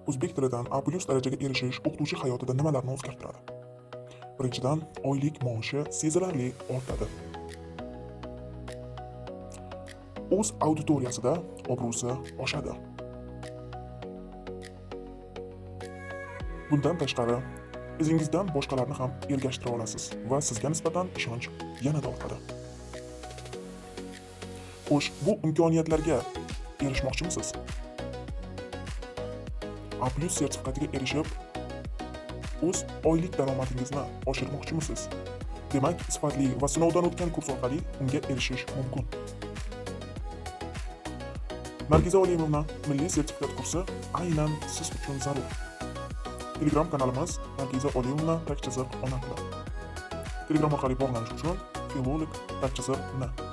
O'zbek tilidan A+ darajaga erishish o'qituvchi hayotida nimalarni o'zgartiradi? Birinchidan, oylik maoshi sezilarli ortadi. O'z auditoriyasida obro'si oshadi. Bundan tashqari, o'zingizdan boshqalarni ham ergashtira olasiz va sizga nisbatan ishonch yanada ortadi. Xo'sh, bu imkoniyatlarga erishmoqchimisiz? A+ sertifikatiga erishib, o'z oylik daromadingizni oshirmoqchimisiz? Demak, sifatli va sinovdan o'tgan kurs orqali unga erishish mumkin. Nargiza Olimovna milliy sertifikat kursi aynan siz uchun zarur. Telegram kanalimiz Nargiza Olimovna _ ona tili. Telegram orqali bog'lanish uchun filolog _